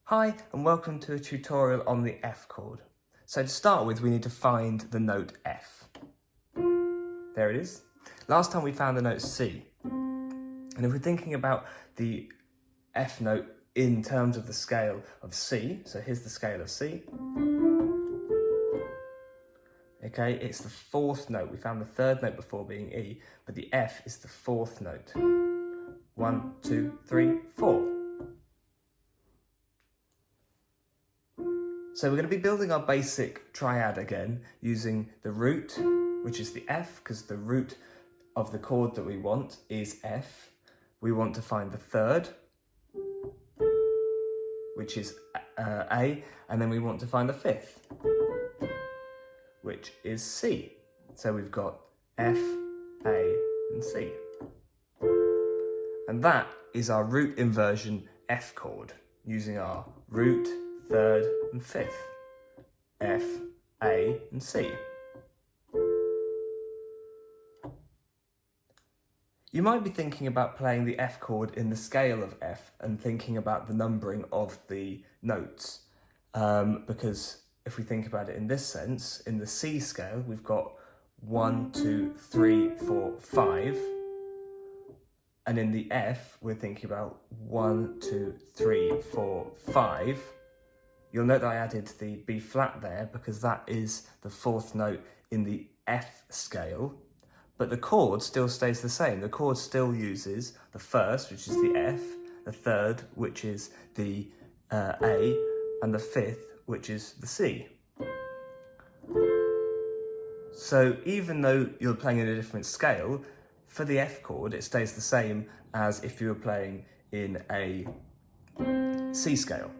Hi and welcome to a tutorial on the F chord. So to start with we need to find the note F. There it is. Last time we found the note C. And if we're thinking about the F note in terms of the scale of C, so here's the scale of C. Okay, it's the fourth note. We found the third note before being E, but the F is the fourth note. 1, 2, 3, 4. So we're going to be building our basic triad again using the root, which is the F, because the root of the chord that we want is F. We want to find the third, which is A, and then we want to find the fifth, which is C. So we've got F, A, and C. And that is our root inversion F chord, using our root, third, and fifth, F, A, and C. You might be thinking about playing the F chord in the scale of F and thinking about the numbering of the notes. Because if we think about it in this sense, in the C scale, we've got 1, 2, 3, 4, 5. And in the F, we're thinking about 1, 2, 3, 4, 5. You'll note that I added the B flat there because that is the fourth note in the F scale. But the chord still stays the same. The chord still uses the first, which is the F, the third, which is the A, and the fifth, which is the C. So even though you're playing in a different scale, for the F chord, it stays the same as if you were playing in a C scale.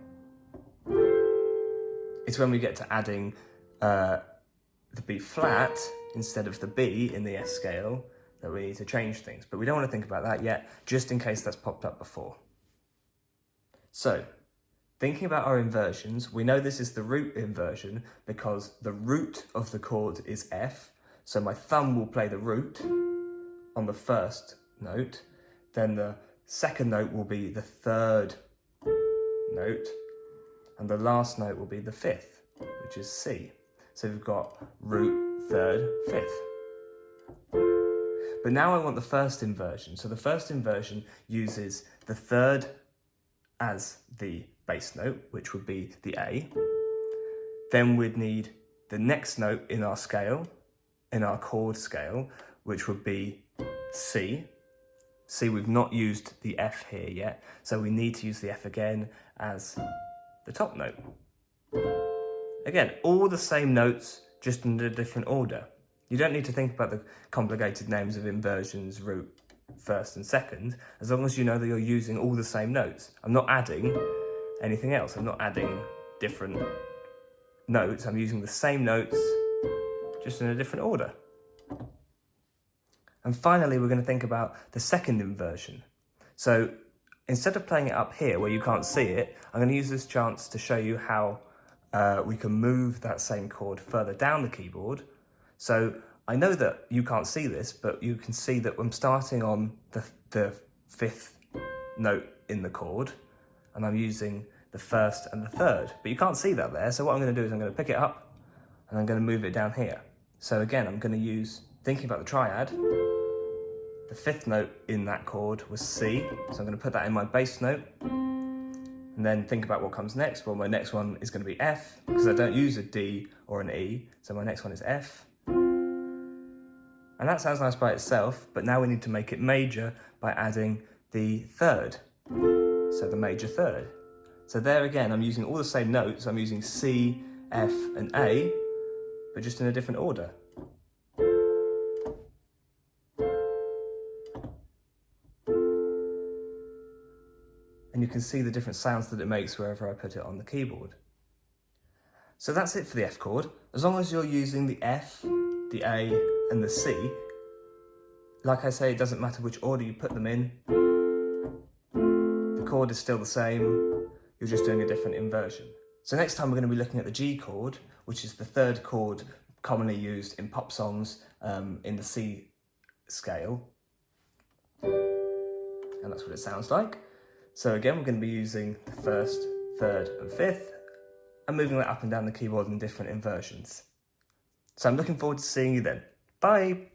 It's when we get to adding the B flat instead of the B in the F scale that we need to change things. But we don't want to think about that yet, just in case that's popped up before. So, thinking about our inversions, we know this is the root inversion because the root of the chord is F. So my thumb will play the root on the first note, then the second note will be the third note, and the last note will be the fifth, which is C. So we've got root, third, fifth. But now I want the first inversion. So the first inversion uses the third as the bass note, which would be the A. Then we'd need the next note in our scale, in our chord scale, which would be C. See, we've not used the F here yet, so we need to use the F again as the top note. Again, all the same notes, just in a different order. You don't need to think about the complicated names of inversions, root, first and second, as long as you know that you're using all the same notes. I'm not adding anything else. I'm not adding different notes. I'm using the same notes, just in a different order. And finally, we're going to think about the second inversion. So instead of playing it up here where you can't see it, I'm going to use this chance to show you how we can move that same chord further down the keyboard. So I know that you can't see this, but you can see that I'm starting on the fifth note in the chord, and I'm using the first and the third. But you can't see that there, so what I'm going to do is I'm going to pick it up, and I'm going to move it down here. So again, I'm going to use, thinking about the triad, the fifth note in that chord was C, so I'm going to put that in my bass note, and then think about what comes next. Well, my next one is going to be F, because I don't use a D or an E, so my next one is F. And that sounds nice by itself, but now we need to make it major by adding the third, so the major third. So there again, I'm using all the same notes. I'm using C, F, and A, but just in a different order. And you can see the different sounds that it makes wherever I put it on the keyboard. So that's it for the F chord. As long as you're using the F, the A, and the C, like I say, it doesn't matter which order you put them in. The chord is still the same, you're just doing a different inversion. So next time we're going to be looking at the G chord, which is the third chord commonly used in pop songs in the C scale. And that's what it sounds like. So again, we're going to be using the first, third and fifth, and moving that up and down the keyboard in different inversions. So I'm looking forward to seeing you then. Bye!